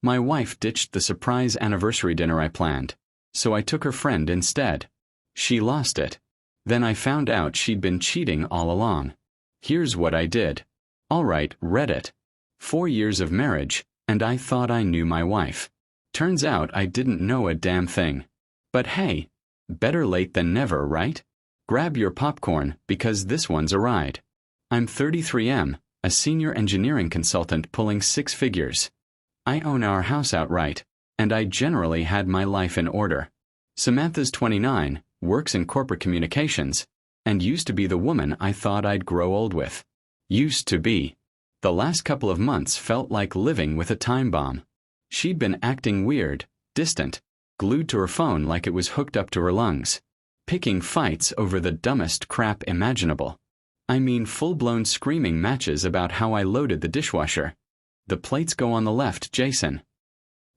My wife ditched the surprise anniversary dinner I planned, so I took her friend instead. She lost it. Then I found out she'd been cheating all along. Here's what I did. All right, Reddit. 4 years of marriage, and I thought I knew my wife. Turns out I didn't know a damn thing. But hey, better late than never, right? Grab your popcorn, because this one's a ride. I'm 33M, a senior engineering consultant pulling 6 figures. I own our house outright, and I generally had my life in order. Samantha's 29, works in corporate communications, and used to be the woman I thought I'd grow old with. Used to be. The last couple of months felt like living with a time bomb. She'd been acting weird, distant, glued to her phone like it was hooked up to her lungs, picking fights over the dumbest crap imaginable. I mean full-blown screaming matches about how I loaded the dishwasher. The plates go on the left, Jason.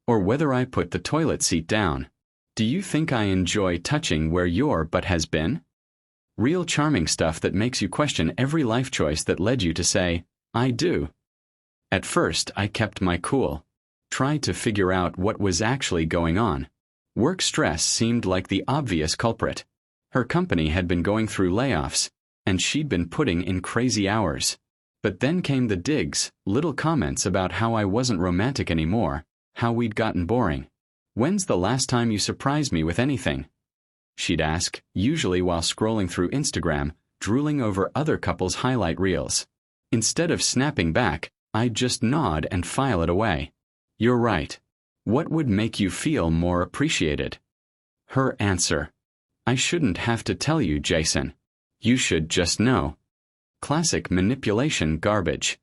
Or whether I put the toilet seat down. Do you think I enjoy touching where your butt has been? Real charming stuff that makes you question every life choice that led you to say, I do. At first, I kept my cool. Tried to figure out what was actually going on. Work stress seemed like the obvious culprit. Her company had been going through layoffs, and she'd been putting in crazy hours. But then came the digs, little comments about how I wasn't romantic anymore, how we'd gotten boring. When's the last time you surprised me with anything? She'd ask, usually while scrolling through Instagram, drooling over other couples' highlight reels. Instead of snapping back, I'd just nod and file it away. You're right. What would make you feel more appreciated? Her answer. I shouldn't have to tell you, Jason. You should just know. Classic manipulation garbage.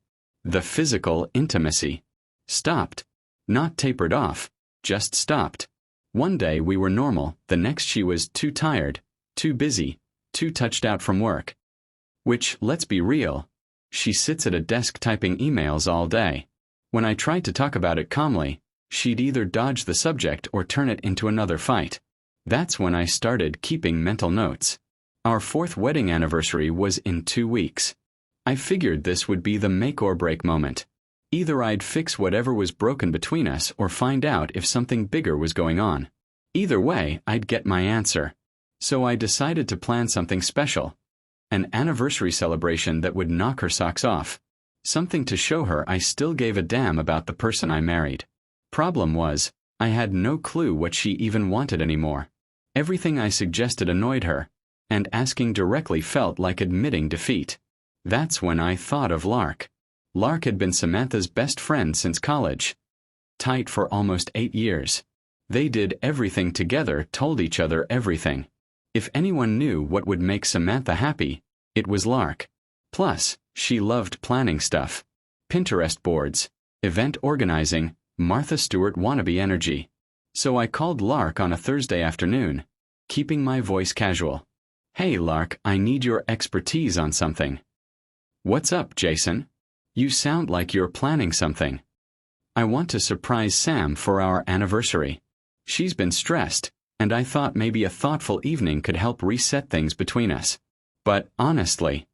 The physical intimacy. Stopped. Not tapered off, just stopped. One day we were normal, the next she was too tired, too busy, too touched out from work. Which, let's be real, she sits at a desk typing emails all day. When I tried to talk about it calmly, she'd either dodge the subject or turn it into another fight. That's when I started keeping mental notes. Our 4th wedding anniversary was in 2 weeks. I figured this would be the make or break moment. Either I'd fix whatever was broken between us or find out if something bigger was going on. Either way, I'd get my answer. So I decided to plan something special. An anniversary celebration that would knock her socks off. Something to show her I still gave a damn about the person I married. Problem was, I had no clue what she even wanted anymore. Everything I suggested annoyed her, and asking directly felt like admitting defeat. That's when I thought of Lark. Lark had been Samantha's best friend since college. Tight for almost 8 years. They did everything together, told each other everything. If anyone knew what would make Samantha happy, it was Lark. Plus, she loved planning stuff. Pinterest boards, event organizing, Martha Stewart wannabe energy. So I called Lark on a Thursday afternoon, keeping my voice casual. Hey Lark, I need your expertise on something. What's up, Jason? You sound like you're planning something. I want to surprise Sam for our anniversary. She's been stressed, and I thought maybe a thoughtful evening could help reset things between us. But honestly,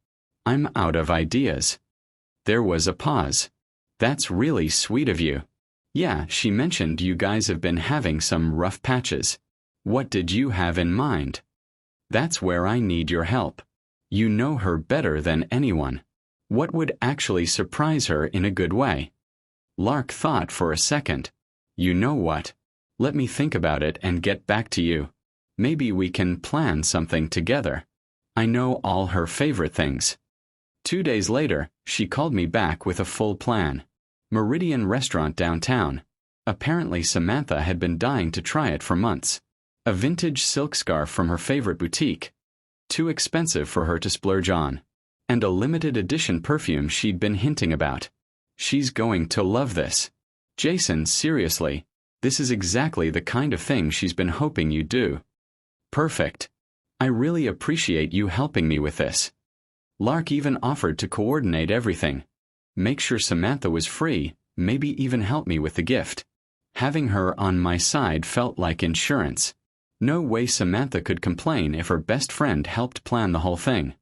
I'm out of ideas. There was a pause. That's really sweet of you. Yeah, she mentioned you guys have been having some rough patches. What did you have in mind? That's where I need your help. You know her better than anyone. What would actually surprise her in a good way? Lark thought for a second. You know what? Let me think about it and get back to you. Maybe we can plan something together. I know all her favorite things. 2 days later, she called me back with a full plan. Meridian Restaurant downtown. Apparently Samantha had been dying to try it for months. A vintage silk scarf from her favorite boutique. Too expensive for her to splurge on. And a limited edition perfume she'd been hinting about. She's going to love this. Jason, seriously, this is exactly the kind of thing she's been hoping you'd do. Perfect. I really appreciate you helping me with this. Lark even offered to coordinate everything. Make sure Samantha was free, maybe even help me with the gift. Having her on my side felt like insurance. No way Samantha could complain if her best friend helped plan the whole thing.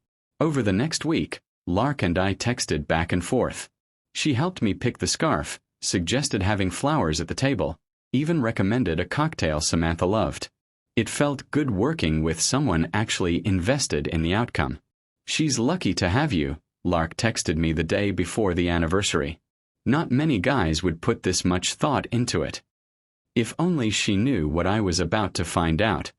Over the next week, Lark and I texted back and forth. She helped me pick the scarf, suggested having flowers at the table, even recommended a cocktail Samantha loved. It felt good working with someone actually invested in the outcome. "She's lucky to have you," Lark texted me the day before the anniversary. "Not many guys would put this much thought into it." If only she knew what I was about to find out.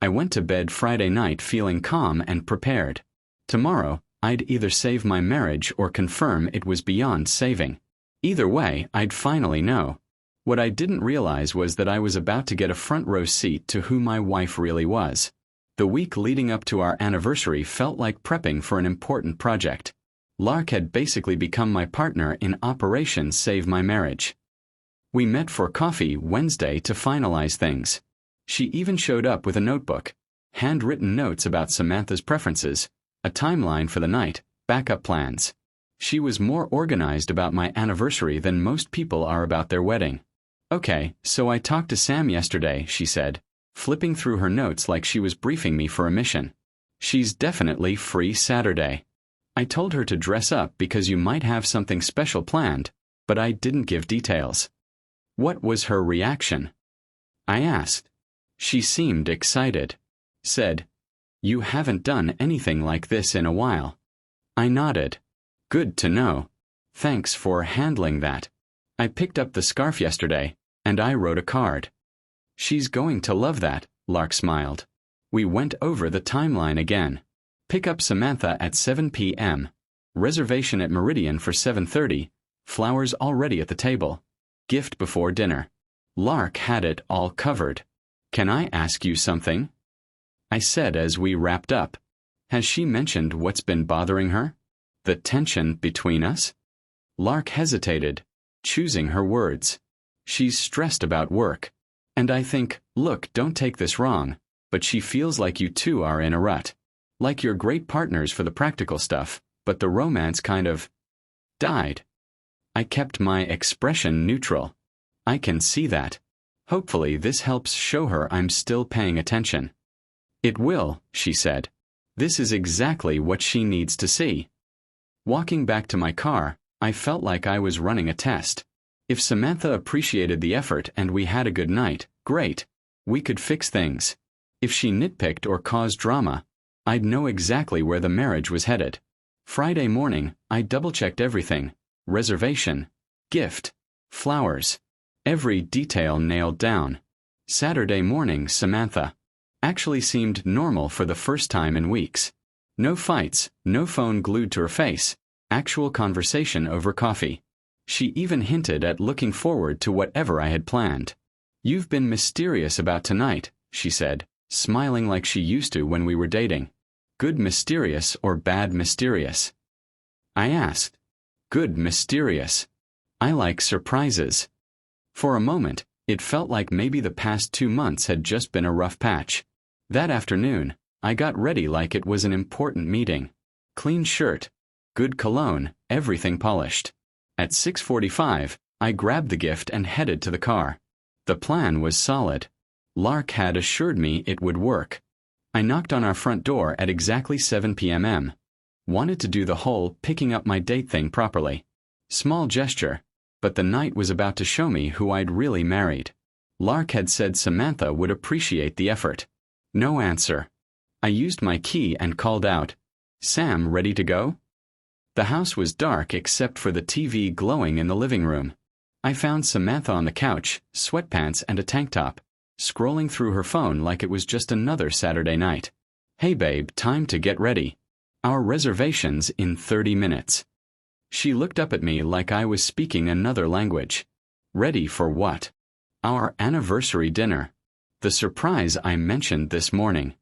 I went to bed Friday night feeling calm and prepared. Tomorrow, I'd either save my marriage or confirm it was beyond saving. Either way, I'd finally know. What I didn't realize was that I was about to get a front row seat to who my wife really was. The week leading up to our anniversary felt like prepping for an important project. Lark had basically become my partner in Operation Save My Marriage. We met for coffee Wednesday to finalize things. She even showed up with a notebook, handwritten notes about Samantha's preferences, a timeline for the night, backup plans. She was more organized about my anniversary than most people are about their wedding. "Okay, so I talked to Sam yesterday," she said, flipping through her notes like she was briefing me for a mission. "She's definitely free Saturday. I told her to dress up because you might have something special planned, but I didn't give details." "What was her reaction?" I asked. She seemed excited. Said, "You haven't done anything like this in a while." I nodded. "Good to know. Thanks for handling that. I picked up the scarf yesterday, and I wrote a card." "She's going to love that," Lark smiled. We went over the timeline again. Pick up Samantha at 7 p.m. Reservation at Meridian for 7:30. Flowers already at the table. Gift before dinner. Lark had it all covered. "Can I ask you something?" I said as we wrapped up. "Has she mentioned what's been bothering her? The tension between us?" Lark hesitated, choosing her words. "She's stressed about work. And I think, look, don't take this wrong, but she feels like you two are in a rut. Like you're great partners for the practical stuff, but the romance kind of died." I kept my expression neutral. "I can see that. Hopefully this helps show her I'm still paying attention." "It will," she said. "This is exactly what she needs to see." Walking back to my car, I felt like I was running a test. If Samantha appreciated the effort and we had a good night, great. We could fix things. If she nitpicked or caused drama, I'd know exactly where the marriage was headed. Friday morning, I double-checked everything. Reservation, gift, flowers. Every detail nailed down. Saturday morning, Samantha actually seemed normal for the first time in weeks. No fights, no phone glued to her face, actual conversation over coffee. She even hinted at looking forward to whatever I had planned. "You've been mysterious about tonight," she said, smiling like she used to when we were dating. "Good mysterious or bad mysterious?" I asked. "Good mysterious. I like surprises." For a moment, it felt like maybe the past 2 months had just been a rough patch. That afternoon, I got ready like it was an important meeting. Clean shirt, good cologne, everything polished. At 6:45, I grabbed the gift and headed to the car. The plan was solid. Lark had assured me it would work. I knocked on our front door at exactly 7 p.m. Wanted to do the whole picking up my date thing properly. Small gesture, but the night was about to show me who I'd really married. Lark had said Samantha would appreciate the effort. No answer. I used my key and called out, "Sam, ready to go?" The house was dark except for the TV glowing in the living room. I found Samantha on the couch, sweatpants and a tank top, scrolling through her phone like it was just another Saturday night. "Hey babe, time to get ready. Our reservation's in 30 minutes. She looked up at me like I was speaking another language. "Ready for what?" "Our anniversary dinner. The surprise I mentioned this morning."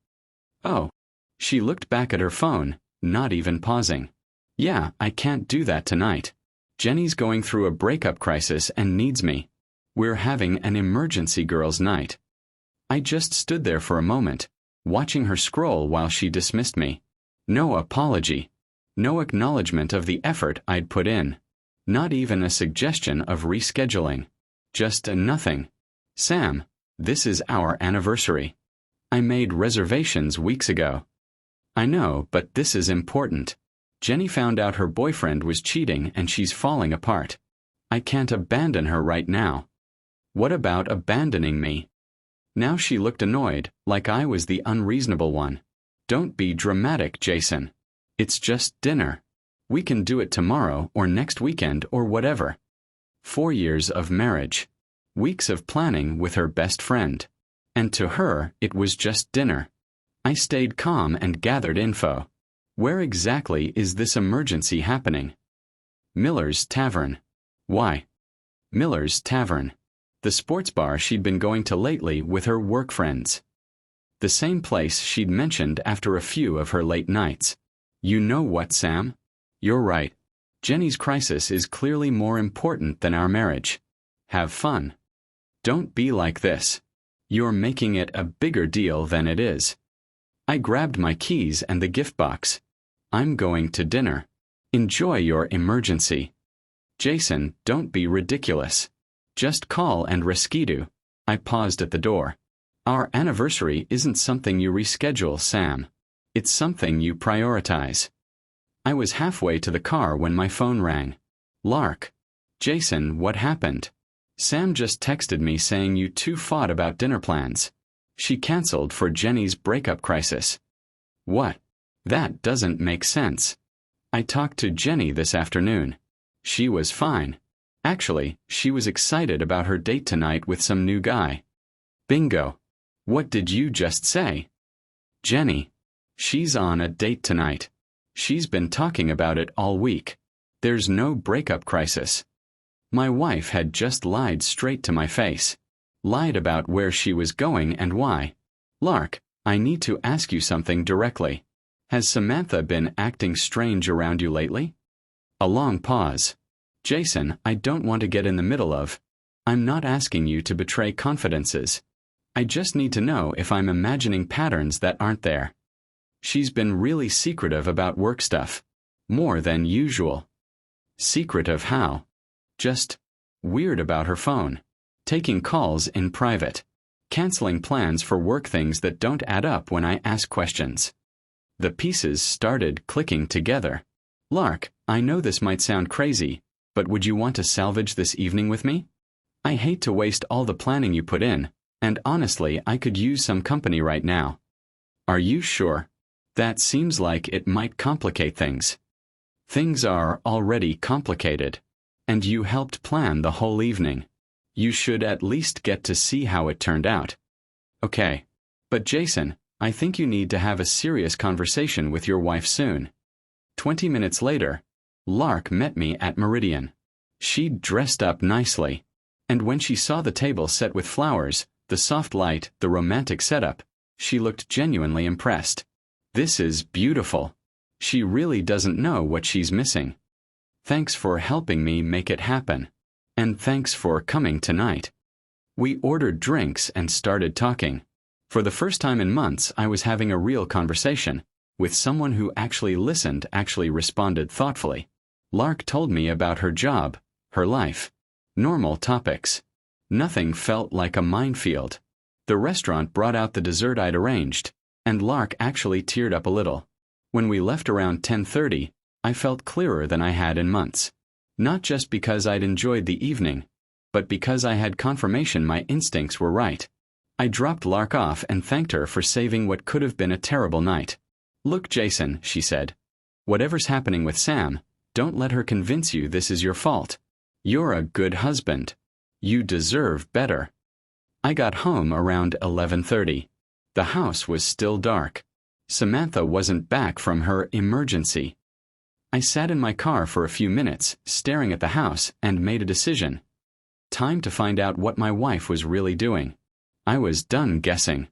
"Oh." She looked back at her phone, not even pausing. "Yeah, I can't do that tonight. Jenny's going through a breakup crisis and needs me. We're having an emergency girls' night." I just stood there for a moment, watching her scroll while she dismissed me. No apology. No acknowledgement of the effort I'd put in. Not even a suggestion of rescheduling. Just a nothing. "Sam, this is our anniversary. I made reservations weeks ago." "I know, but this is important. Jenny found out her boyfriend was cheating and she's falling apart." I can't abandon her right now. What about abandoning me? Now she looked annoyed, like I was the unreasonable one. Don't be dramatic, Jason. It's just dinner. We can do it tomorrow or next weekend or whatever. 4 years of marriage. Weeks of planning with her best friend. And to her, it was just dinner. I stayed calm and gathered info. Where exactly is this emergency happening? Miller's Tavern. Why? Miller's Tavern. The sports bar she'd been going to lately with her work friends. The same place she'd mentioned after a few of her late nights. You know what, Sam? You're right. Jenny's crisis is clearly more important than our marriage. Have fun. Don't be like this. You're making it a bigger deal than it is. I grabbed my keys and the gift box. I'm going to dinner. Enjoy your emergency. Jason, don't be ridiculous. Just call and reschedule. I paused at the door. Our anniversary isn't something you reschedule, Sam. It's something you prioritize. I was halfway to the car when my phone rang. Lark. Jason, what happened? Sam just texted me saying you two fought about dinner plans. She canceled for Jenny's breakup crisis. What? That doesn't make sense. I talked to Jenny this afternoon. She was fine. Actually, she was excited about her date tonight with some new guy. Bingo. What did you just say? Jenny. She's on a date tonight. She's been talking about it all week. There's no breakup crisis. My wife had just lied straight to my face. Lied about where she was going and why. Lark, I need to ask you something directly. Has Samantha been acting strange around you lately? A long pause. Jason, I don't want to get in the middle of. I'm not asking you to betray confidences. I just need to know if I'm imagining patterns that aren't there. She's been really secretive about work stuff. More than usual. Secretive how? Just weird about her phone. Taking calls in private. Canceling plans for work things that don't add up when I ask questions. The pieces started clicking together. Lark, I know this might sound crazy, but would you want to salvage this evening with me? I hate to waste all the planning you put in, and honestly, I could use some company right now. Are you sure? That seems like it might complicate things. Things are already complicated. And you helped plan the whole evening. You should at least get to see how it turned out. Okay. But Jason, I think you need to have a serious conversation with your wife soon. 20 minutes later, Lark met me at Meridian. She'd dressed up nicely. And when she saw the table set with flowers, the soft light, the romantic setup, she looked genuinely impressed. This is beautiful. She really doesn't know what she's missing. Thanks for helping me make it happen. And thanks for coming tonight. We ordered drinks and started talking. For the first time in months, I was having a real conversation with someone who actually listened, actually responded thoughtfully. Lark told me about her job, her life. Normal topics. Nothing felt like a minefield. The restaurant brought out the dessert I'd arranged, and Lark actually teared up a little. When we left around 10:30, I felt clearer than I had in months. Not just because I'd enjoyed the evening, but because I had confirmation my instincts were right. I dropped Lark off and thanked her for saving what could have been a terrible night. Look, Jason, she said. Whatever's happening with Sam, don't let her convince you this is your fault. You're a good husband. You deserve better. I got home around 11:30. The house was still dark. Samantha wasn't back from her emergency. I sat in my car for a few minutes, staring at the house, and made a decision. Time to find out what my wife was really doing. I was done guessing.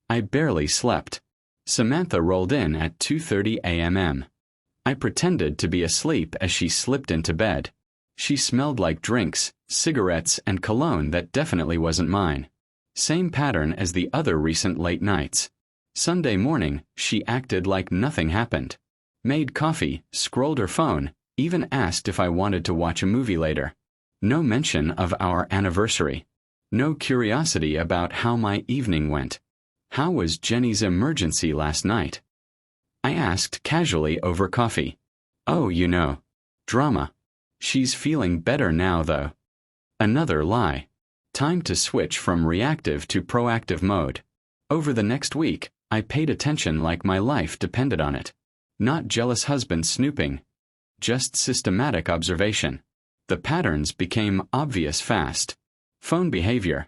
I barely slept. Samantha rolled in at 2:30 a.m. I pretended to be asleep as she slipped into bed. She smelled like drinks, cigarettes, and cologne that definitely wasn't mine. Same pattern as the other recent late nights. Sunday morning, she acted like nothing happened. Made coffee, scrolled her phone, even asked if I wanted to watch a movie later. No mention of our anniversary. No curiosity about how my evening went. How was Jenny's emergency last night? I asked casually over coffee. Oh, drama. She's feeling better now, though. Another lie. Time to switch from reactive to proactive mode. Over the next week, I paid attention like my life depended on it. Not jealous husband snooping. Just systematic observation. The patterns became obvious fast. Phone behavior.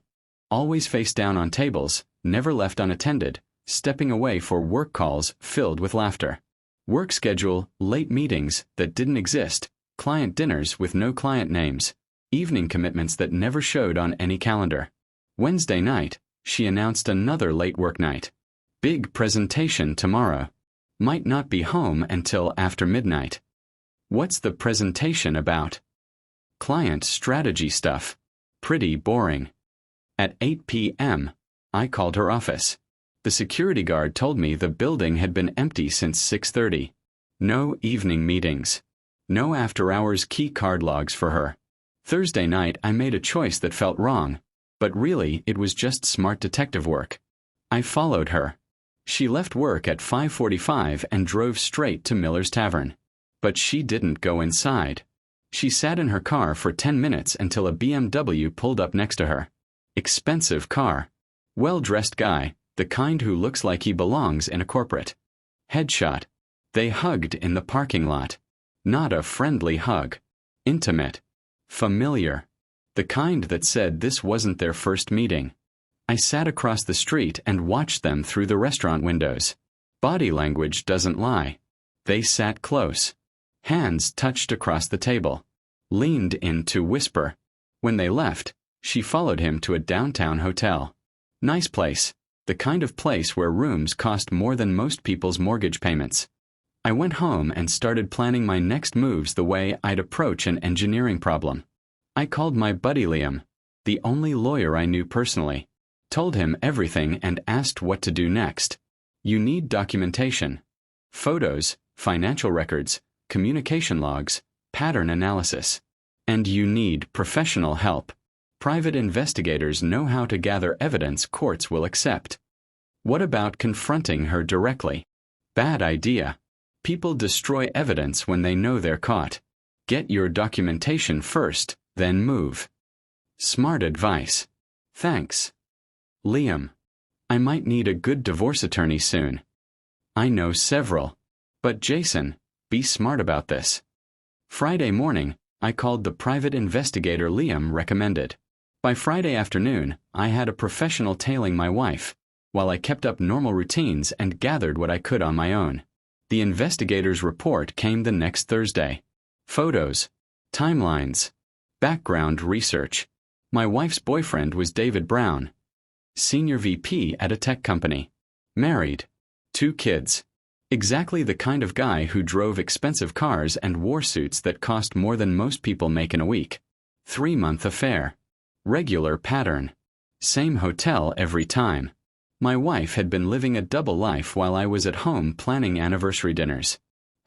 Always face down on tables, never left unattended, stepping away for work calls filled with laughter. Work schedule, late meetings that didn't exist, client dinners with no client names, evening commitments that never showed on any calendar. Wednesday night, she announced another late work night. Big presentation tomorrow. Might not be home until after midnight. What's the presentation about? Client strategy stuff. Pretty boring. At 8 p.m., I called her office. The security guard told me the building had been empty since 6:30. No evening meetings. No after-hours key card logs for her. Thursday night I made a choice that felt wrong, but really it was just smart detective work. I followed her. She left work at 5:45 and drove straight to Miller's Tavern. But she didn't go inside. She sat in her car for 10 minutes until a BMW pulled up next to her. Expensive car. Well-dressed guy, the kind who looks like he belongs in a corporate. Headshot. They hugged in the parking lot. Not a friendly hug. Intimate. Familiar. The kind that said this wasn't their first meeting. I sat across the street and watched them through the restaurant windows. Body language doesn't lie. They sat close. Hands touched across the table. Leaned in to whisper. When they left, she followed him to a downtown hotel. Nice place. The kind of place where rooms cost more than most people's mortgage payments. I went home and started planning my next moves the way I'd approach an engineering problem. I called my buddy Liam, the only lawyer I knew personally, told him everything and asked what to do next. You need documentation. Photos, financial records, communication logs, pattern analysis. And you need professional help. Private investigators know how to gather evidence courts will accept. What about confronting her directly? Bad idea. People destroy evidence when they know they're caught. Get your documentation first, then move. Smart advice. Thanks. Liam. I might need a good divorce attorney soon. I know several. But Jason, be smart about this. Friday morning, I called the private investigator Liam recommended. By Friday afternoon, I had a professional tailing my wife, while I kept up normal routines and gathered what I could on my own. The investigator's report came the next Thursday. Photos, timelines, background research. My wife's boyfriend was David Brown, senior VP at a tech company. Married. 2 kids. Exactly the kind of guy who drove expensive cars and wore suits that cost more than most people make in a week. 3-month affair. Regular pattern. Same hotel every time. My wife had been living a double life while I was at home planning anniversary dinners.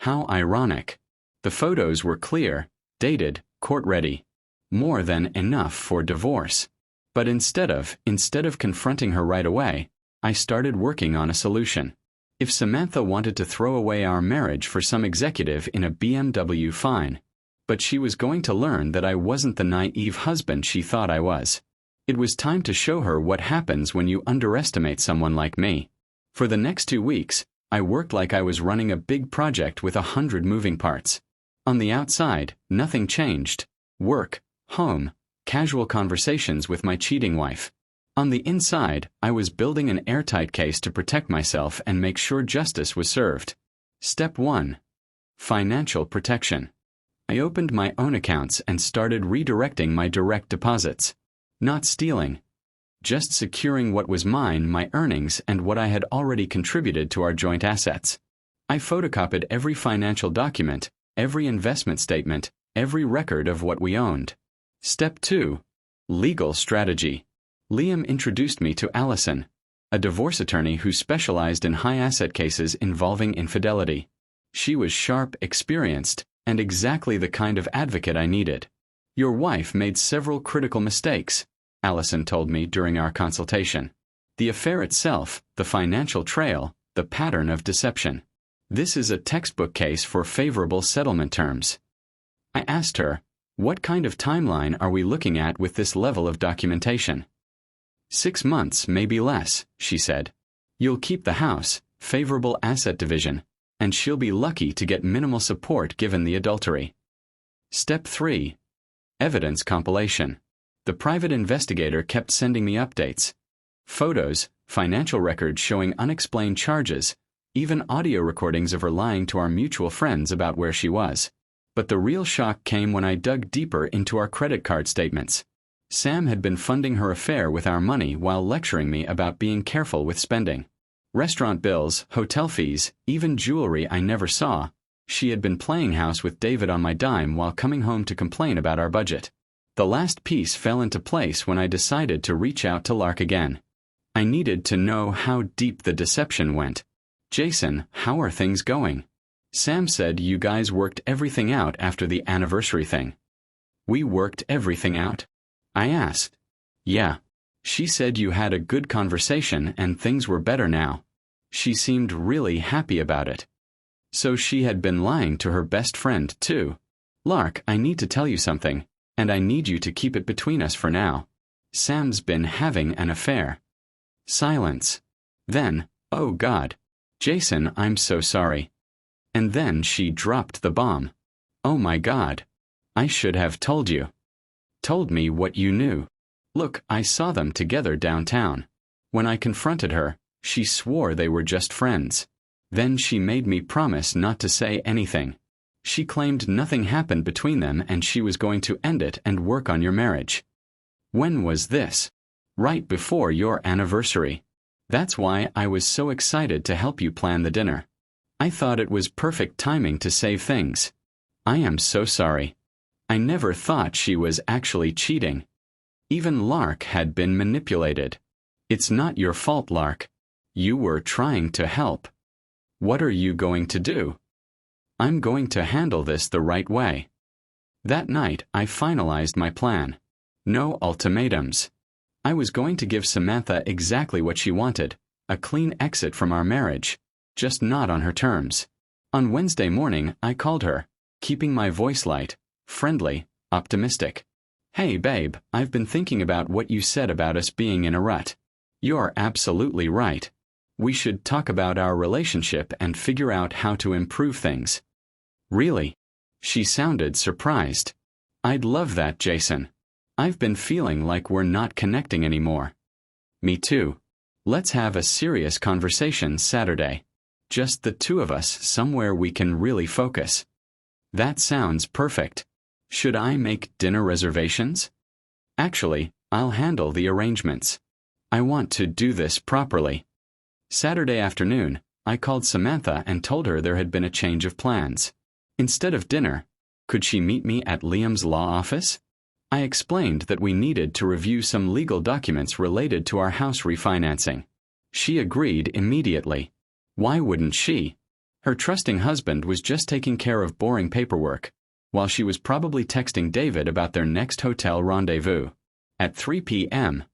How ironic. The photos were clear, dated, court-ready. More than enough for divorce. But instead of confronting her right away, I started working on a solution. If Samantha wanted to throw away our marriage for some executive in a BMW, fine. But she was going to learn that I wasn't the naive husband she thought I was. It was time to show her what happens when you underestimate someone like me. For the next 2 weeks, I worked like I was running a big project with 100 moving parts. On the outside, nothing changed. Work, home, casual conversations with my cheating wife. On the inside, I was building an airtight case to protect myself and make sure justice was served. Step 1. Financial protection. I opened my own accounts and started redirecting my direct deposits. Not stealing. Just securing what was mine, my earnings, and what I had already contributed to our joint assets. I photocopied every financial document, every investment statement, every record of what we owned. Step 2. Legal strategy. Liam introduced me to Allison, a divorce attorney who specialized in high-asset cases involving infidelity. She was sharp, experienced, and exactly the kind of advocate I needed. Your wife made several critical mistakes, Allison told me during our consultation. The affair itself, the financial trail, the pattern of deception. This is a textbook case for favorable settlement terms. I asked her, What kind of timeline are we looking at with this level of documentation? 6 months, maybe less, she said. You'll keep the house, favorable asset division, and she'll be lucky to get minimal support given the adultery. Step 3. Evidence compilation. The private investigator kept sending me updates. Photos, financial records showing unexplained charges, even audio recordings of her lying to our mutual friends about where she was. But the real shock came when I dug deeper into our credit card statements. Sam had been funding her affair with our money while lecturing me about being careful with spending. Restaurant bills, hotel fees, even jewelry I never saw. She had been playing house with David on my dime while coming home to complain about our budget. The last piece fell into place when I decided to reach out to Lark again. I needed to know how deep the deception went. Jason, how are things going? Sam said you guys worked everything out after the anniversary thing. We worked everything out? I asked. Yeah. She said you had a good conversation and things were better now. She seemed really happy about it. So she had been lying to her best friend, too. Lark, I need to tell you something, and I need you to keep it between us for now. Sam's been having an affair. Silence. Then, oh God. Jason, I'm so sorry. And then she dropped the bomb. Oh my God. I should have told you. Told me what you knew. Look, I saw them together downtown. When I confronted her, she swore they were just friends. Then she made me promise not to say anything. She claimed nothing happened between them and she was going to end it and work on your marriage. When was this? Right before your anniversary. That's why I was so excited to help you plan the dinner. I thought it was perfect timing to save things. I am so sorry. I never thought she was actually cheating. Even Lark had been manipulated. It's not your fault, Lark. You were trying to help. What are you going to do? I'm going to handle this the right way. That night, I finalized my plan. No ultimatums. I was going to give Samantha exactly what she wanted, a clean exit from our marriage, just not on her terms. On Wednesday morning, I called her, keeping my voice light, friendly, optimistic. Hey babe, I've been thinking about what you said about us being in a rut. You're absolutely right. We should talk about our relationship and figure out how to improve things. Really? She sounded surprised. I'd love that, Jason. I've been feeling like we're not connecting anymore. Me too. Let's have a serious conversation Saturday. Just the two of us somewhere we can really focus. That sounds perfect. Should I make dinner reservations? Actually, I'll handle the arrangements. I want to do this properly. Saturday afternoon, I called Samantha and told her there had been a change of plans. Instead of dinner, could she meet me at Liam's law office? I explained that we needed to review some legal documents related to our house refinancing. She agreed immediately. Why wouldn't she? Her trusting husband was just taking care of boring paperwork, while she was probably texting David about their next hotel rendezvous. At 3 p.m.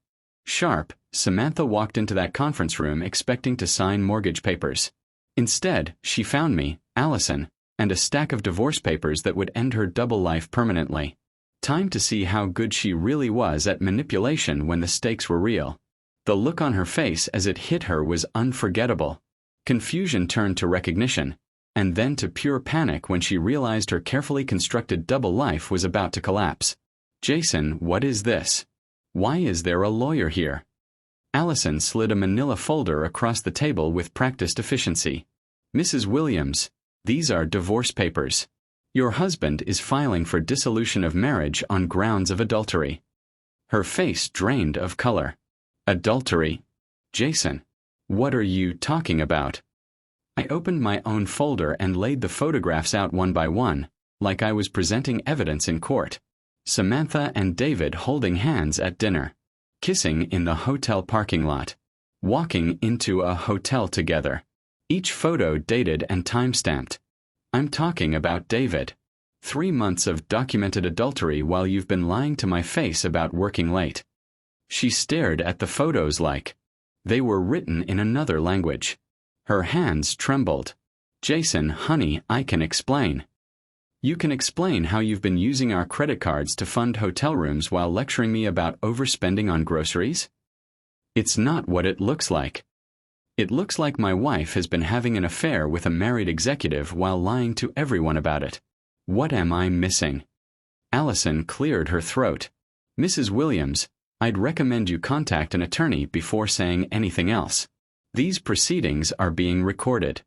sharp, Samantha walked into that conference room expecting to sign mortgage papers. Instead, she found me, Allison, and a stack of divorce papers that would end her double life permanently. Time to see how good she really was at manipulation when the stakes were real. The look on her face as it hit her was unforgettable. Confusion turned to recognition, and then to pure panic when she realized her carefully constructed double life was about to collapse. Jason, what is this? Why is there a lawyer here? Allison slid a manila folder across the table with practiced efficiency. Mrs. Williams, these are divorce papers. Your husband is filing for dissolution of marriage on grounds of adultery. Her face drained of color. Adultery? Jason, what are you talking about? I opened my own folder and laid the photographs out one by one, like I was presenting evidence in court. Samantha and David holding hands at dinner. Kissing in the hotel parking lot. Walking into a hotel together. Each photo dated and time-stamped. I'm talking about David. 3 months of documented adultery while you've been lying to my face about working late. She stared at the photos like they were written in another language. Her hands trembled. Jason, honey, I can explain. You can explain how you've been using our credit cards to fund hotel rooms while lecturing me about overspending on groceries? It's not what it looks like. It looks like my wife has been having an affair with a married executive while lying to everyone about it. What am I missing? Allison cleared her throat. Mrs. Williams, I'd recommend you contact an attorney before saying anything else. These proceedings are being recorded.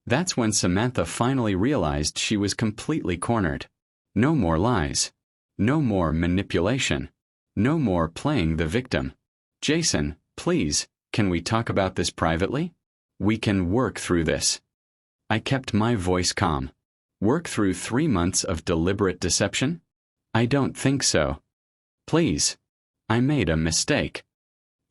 That's when Samantha finally realized she was completely cornered. No more lies. No more manipulation. No more playing the victim. Jason, please, can we talk about this privately? We can work through this. I kept my voice calm. Work through 3 months of deliberate deception? I don't think so. Please. I made a mistake.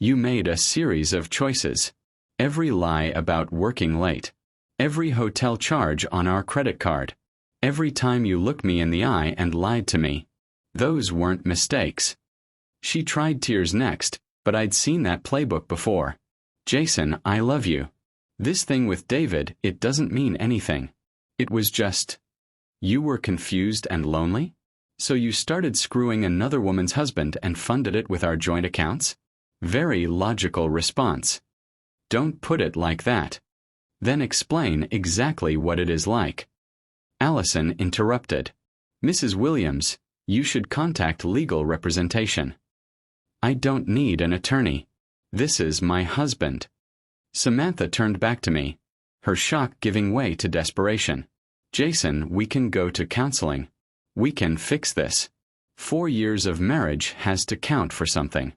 You made a series of choices. Every lie about working late. Every hotel charge on our credit card. Every time you looked me in the eye and lied to me. Those weren't mistakes. She tried tears next, but I'd seen that playbook before. Jason, I love you. This thing with David, it doesn't mean anything. It was just... You were confused and lonely? So you started screwing another woman's husband and funded it with our joint accounts? Very logical response. Don't put it like that. Then explain exactly what it is like. Allison interrupted. Mrs. Williams, you should contact legal representation. I don't need an attorney. This is my husband. Samantha turned back to me, her shock giving way to desperation. Jason, we can go to counseling. We can fix this. 4 years of marriage has to count for something.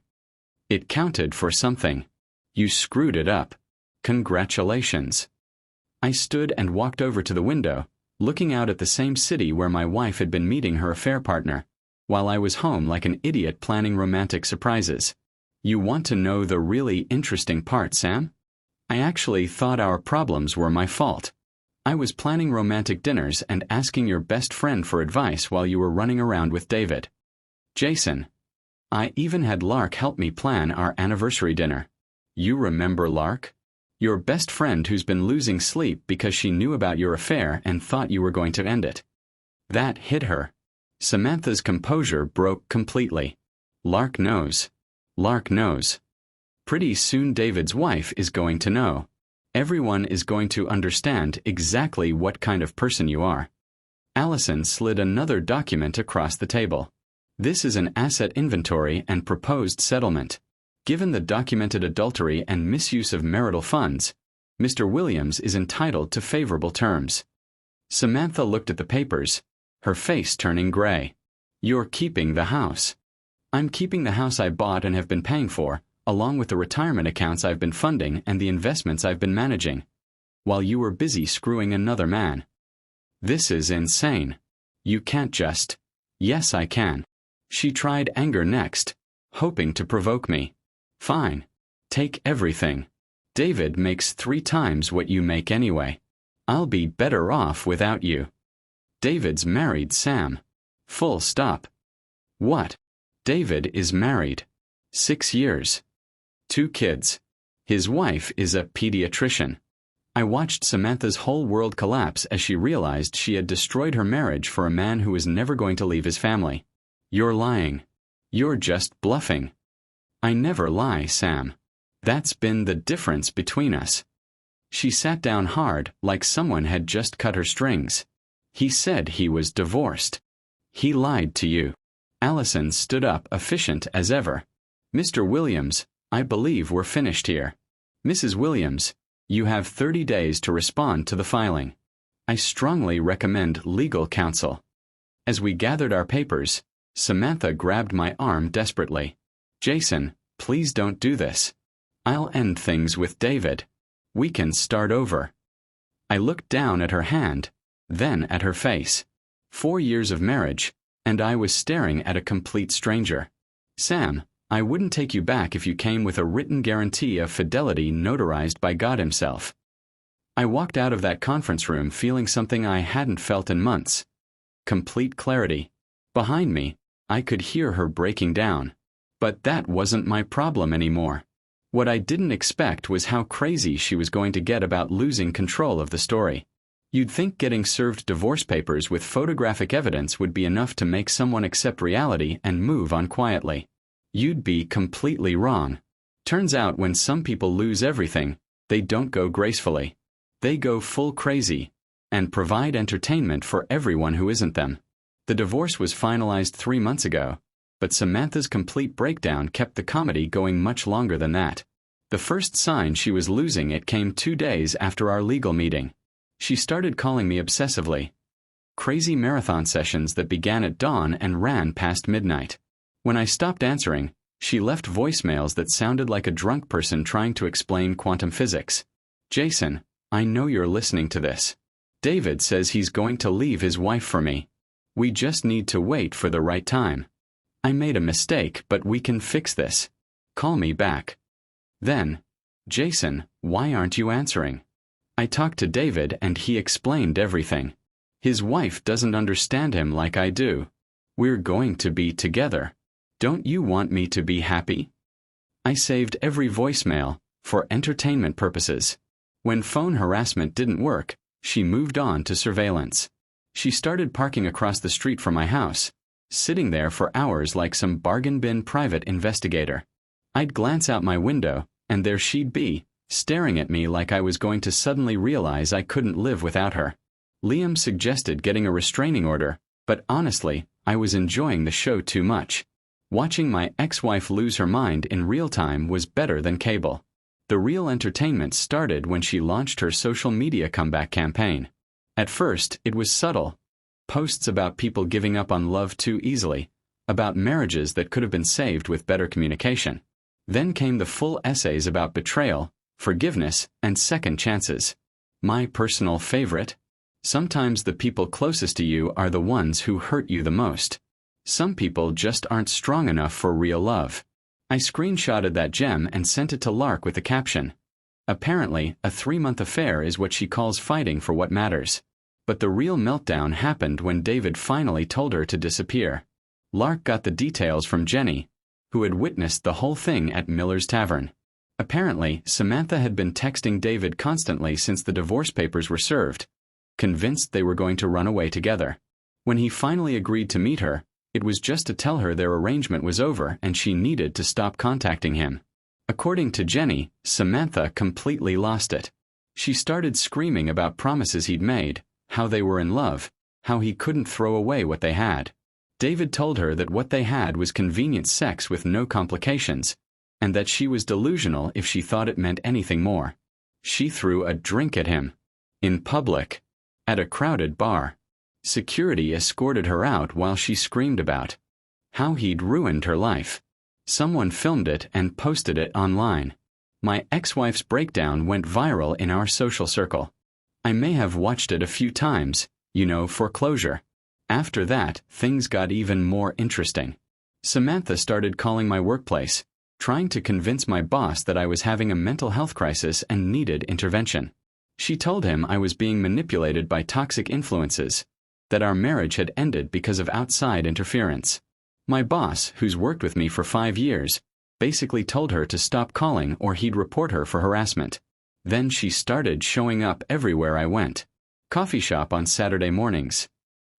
It counted for something. You screwed it up. Congratulations. I stood and walked over to the window, looking out at the same city where my wife had been meeting her affair partner, while I was home like an idiot planning romantic surprises. You want to know the really interesting part, Sam? I actually thought our problems were my fault. I was planning romantic dinners and asking your best friend for advice while you were running around with David. Jason. I even had Lark help me plan our anniversary dinner. You remember Lark? Your best friend who's been losing sleep because she knew about your affair and thought you were going to end it. That hit her. Samantha's composure broke completely. Lark knows. Lark knows. Pretty soon David's wife is going to know. Everyone is going to understand exactly what kind of person you are. Allison slid another document across the table. This is an asset inventory and proposed settlement. Given the documented adultery and misuse of marital funds, Mr. Williams is entitled to favorable terms. Samantha looked at the papers, her face turning gray. You're keeping the house. I'm keeping the house I bought and have been paying for, along with the retirement accounts I've been funding and the investments I've been managing, while you were busy screwing another man. This is insane. You can't just... Yes, I can. She tried anger next, hoping to provoke me. Fine. Take everything. David makes 3 times what you make anyway. I'll be better off without you. David's married Sam. Full stop. What? David is married. 6 years. 2 kids. His wife is a pediatrician. I watched Samantha's whole world collapse as she realized she had destroyed her marriage for a man who was never going to leave his family. You're lying. You're just bluffing. I never lie, Sam. That's been the difference between us. She sat down hard, like someone had just cut her strings. He said he was divorced. He lied to you. Allison stood up, efficient as ever. Mr. Williams, I believe we're finished here. Mrs. Williams, you have 30 days to respond to the filing. I strongly recommend legal counsel. As we gathered our papers, Samantha grabbed my arm desperately. Jason, please don't do this. I'll end things with David. We can start over. I looked down at her hand, then at her face. 4 years of marriage, and I was staring at a complete stranger. Sam, I wouldn't take you back if you came with a written guarantee of fidelity notarized by God himself. I walked out of that conference room feeling something I hadn't felt in months. Complete clarity. Behind me, I could hear her breaking down. But that wasn't my problem anymore. What I didn't expect was how crazy she was going to get about losing control of the story. You'd think getting served divorce papers with photographic evidence would be enough to make someone accept reality and move on quietly. You'd be completely wrong. Turns out when some people lose everything, they don't go gracefully. They go full crazy and provide entertainment for everyone who isn't them. The divorce was finalized 3 months ago, but Samantha's complete breakdown kept the comedy going much longer than that. The first sign she was losing it came 2 days after our legal meeting. She started calling me obsessively. Crazy marathon sessions that began at dawn and ran past midnight. When I stopped answering, she left voicemails that sounded like a drunk person trying to explain quantum physics. Jason, I know you're listening to this. David says he's going to leave his wife for me. We just need to wait for the right time. I made a mistake, but we can fix this. Call me back. Then, Jason, why aren't you answering? I talked to David and he explained everything. His wife doesn't understand him like I do. We're going to be together. Don't you want me to be happy? I saved every voicemail, for entertainment purposes. When phone harassment didn't work, she moved on to surveillance. She started parking across the street from my house, sitting there for hours like some bargain bin private investigator. I'd glance out my window, and there she'd be, staring at me like I was going to suddenly realize I couldn't live without her. Liam suggested getting a restraining order, but honestly, I was enjoying the show too much. Watching my ex-wife lose her mind in real time was better than cable. The real entertainment started when she launched her social media comeback campaign. At first, it was subtle. Posts about people giving up on love too easily, about marriages that could have been saved with better communication. Then came the full essays about betrayal, forgiveness, and second chances. My personal favorite? Sometimes the people closest to you are the ones who hurt you the most. Some people just aren't strong enough for real love. I screenshotted that gem and sent it to Lark with the caption. Apparently, a 3-month affair is what she calls fighting for what matters. But the real meltdown happened when David finally told her to disappear. Lark got the details from Jenny, who had witnessed the whole thing at Miller's Tavern. Apparently, Samantha had been texting David constantly since the divorce papers were served, convinced they were going to run away together. When he finally agreed to meet her, it was just to tell her their arrangement was over and she needed to stop contacting him. According to Jenny, Samantha completely lost it. She started screaming about promises he'd made, how they were in love, how he couldn't throw away what they had. David told her that what they had was convenient sex with no complications, and that she was delusional if she thought it meant anything more. She threw a drink at him. In public. At a crowded bar. Security escorted her out while she screamed about how he'd ruined her life. Someone filmed it and posted it online. My ex-wife's breakdown went viral in our social circle. I may have watched it a few times, for closure. After that, things got even more interesting. Samantha started calling my workplace, trying to convince my boss that I was having a mental health crisis and needed intervention. She told him I was being manipulated by toxic influences, that our marriage had ended because of outside interference. My boss, who's worked with me for 5 years, basically told her to stop calling or he'd report her for harassment. Then she started showing up everywhere I went. Coffee shop on Saturday mornings.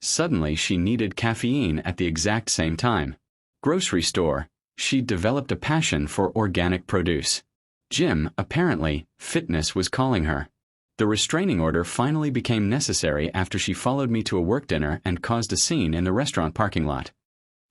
Suddenly she needed caffeine at the exact same time. Grocery store. She'd developed a passion for organic produce. Gym, apparently, fitness was calling her. The restraining order finally became necessary after she followed me to a work dinner and caused a scene in the restaurant parking lot.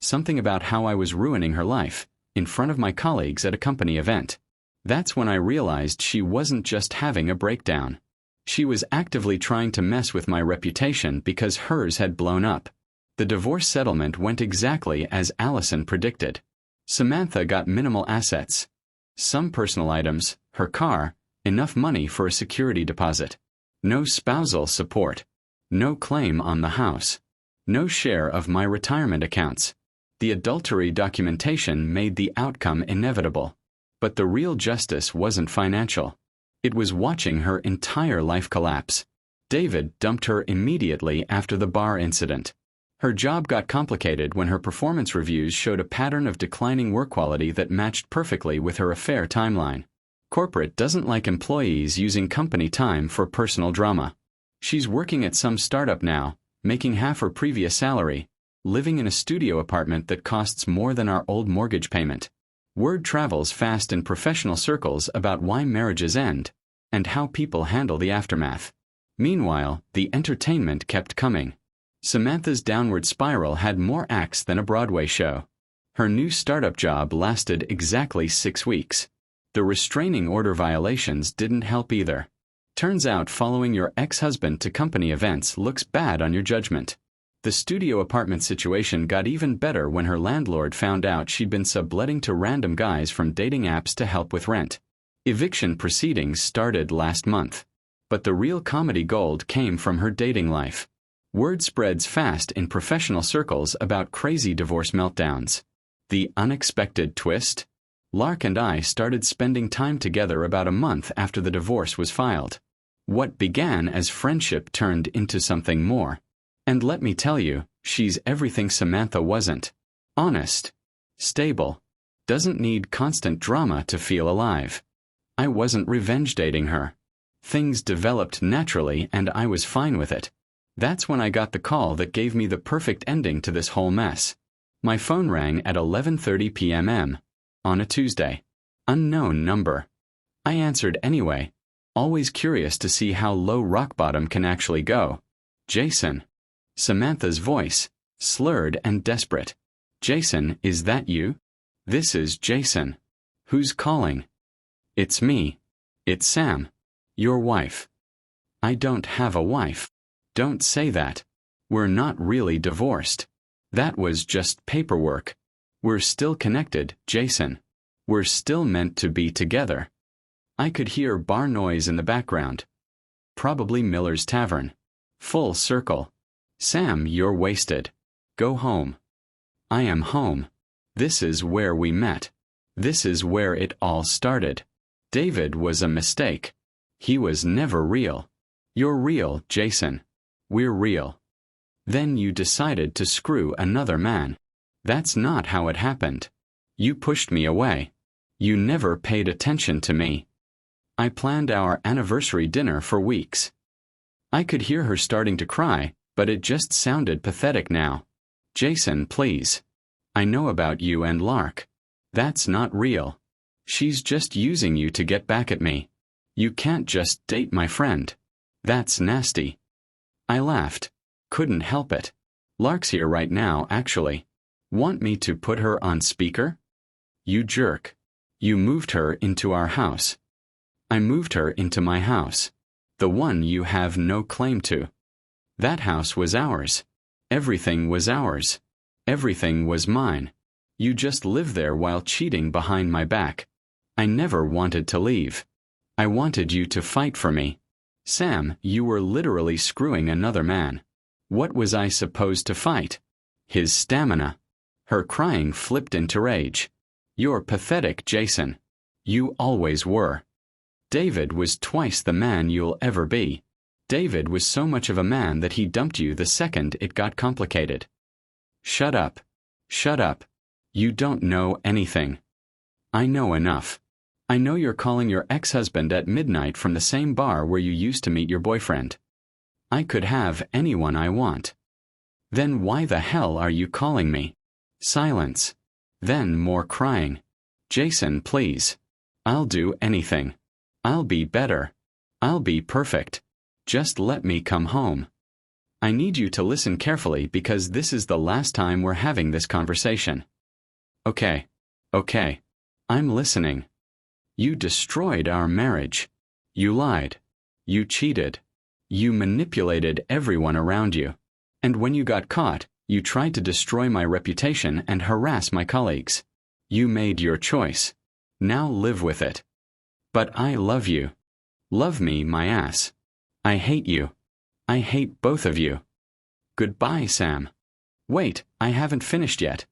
Something about how I was ruining her life, in front of my colleagues at a company event. That's when I realized she wasn't just having a breakdown. She was actively trying to mess with my reputation because hers had blown up. The divorce settlement went exactly as Allison predicted. Samantha got minimal assets. Some personal items, her car, enough money for a security deposit. No spousal support. No claim on the house. No share of my retirement accounts. The adultery documentation made the outcome inevitable. But the real justice wasn't financial. It was watching her entire life collapse. David dumped her immediately after the bar incident. Her job got complicated when her performance reviews showed a pattern of declining work quality that matched perfectly with her affair timeline. Corporate doesn't like employees using company time for personal drama. She's working at some startup now, making half her previous salary, living in a studio apartment that costs more than our old mortgage payment. Word travels fast in professional circles about why marriages end, and how people handle the aftermath. Meanwhile, the entertainment kept coming. Samantha's downward spiral had more acts than a Broadway show. Her new startup job lasted exactly 6 weeks. The restraining order violations didn't help either. Turns out following your ex-husband to company events looks bad on your judgment. The studio apartment situation got even better when her landlord found out she'd been subletting to random guys from dating apps to help with rent. Eviction proceedings started last month. But the real comedy gold came from her dating life. Word spreads fast in professional circles about crazy divorce meltdowns. The unexpected twist? Lark and I started spending time together about a month after the divorce was filed. What began as friendship turned into something more. And let me tell you, she's everything Samantha wasn't. Honest. Stable. Doesn't need constant drama to feel alive. I wasn't revenge dating her. Things developed naturally and I was fine with it. That's when I got the call that gave me the perfect ending to this whole mess. My phone rang at 11:30 p.m. on a Tuesday. Unknown number. I answered anyway, always curious to see how low rock bottom can actually go. Jason. Samantha's voice, slurred and desperate. Jason, is that you? This is Jason. Who's calling? It's me. It's Sam. Your wife. I don't have a wife. Don't say that. We're not really divorced. That was just paperwork. We're still connected, Jason. We're still meant to be together. I could hear bar noise in the background. Probably Miller's Tavern. Full circle. Sam, you're wasted. Go home. I am home. This is where we met. This is where it all started. David was a mistake. He was never real. You're real, Jason. We're real. Then you decided to screw another man. That's not how it happened. You pushed me away. You never paid attention to me. I planned our anniversary dinner for weeks. I could hear her starting to cry, but it just sounded pathetic now. Jason, please. I know about you and Lark. That's not real. She's just using you to get back at me. You can't just date my friend. That's nasty. I laughed. Couldn't help it. Lark's here right now, actually. Want me to put her on speaker? You jerk. You moved her into our house. I moved her into my house. The one you have no claim to. That house was ours. Everything was ours. Everything was mine. You just lived there while cheating behind my back. I never wanted to leave. I wanted you to fight for me. Sam, you were literally screwing another man. What was I supposed to fight? His stamina. Her crying flipped into rage. You're pathetic, Jason. You always were. David was twice the man you'll ever be. David was so much of a man that he dumped you the second it got complicated. Shut up. Shut up. You don't know anything. I know enough. I know you're calling your ex-husband at midnight from the same bar where you used to meet your boyfriend. I could have anyone I want. Then why the hell are you calling me? Silence. Then more crying. Jason, please. I'll do anything. I'll be better. I'll be perfect. Just let me come home. I need you to listen carefully because this is the last time we're having this conversation. Okay. Okay. I'm listening. You destroyed our marriage. You lied. You cheated. You manipulated everyone around you. And when you got caught, you tried to destroy my reputation and harass my colleagues. You made your choice. Now live with it. But I love you. Love me, my ass. I hate you. I hate both of you. Goodbye, Sam. Wait, I haven't finished yet.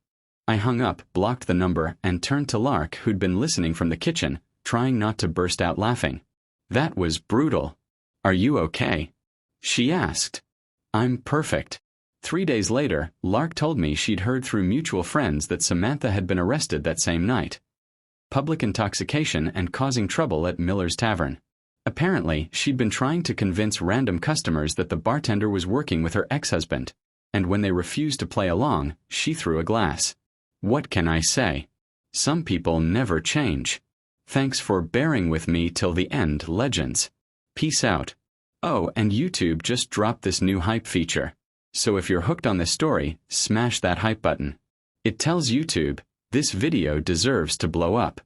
I hung up, blocked the number, and turned to Lark, who'd been listening from the kitchen, trying not to burst out laughing. That was brutal. Are you okay? She asked. I'm perfect. 3 days later, Lark told me she'd heard through mutual friends that Samantha had been arrested that same night. Public intoxication and causing trouble at Miller's Tavern. Apparently, she'd been trying to convince random customers that the bartender was working with her ex-husband, and when they refused to play along, she threw a glass. What can I say? Some people never change. Thanks for bearing with me till the end, legends. Peace out. Oh, and YouTube just dropped this new hype feature. So if you're hooked on this story, smash that hype button. It tells YouTube, this video deserves to blow up.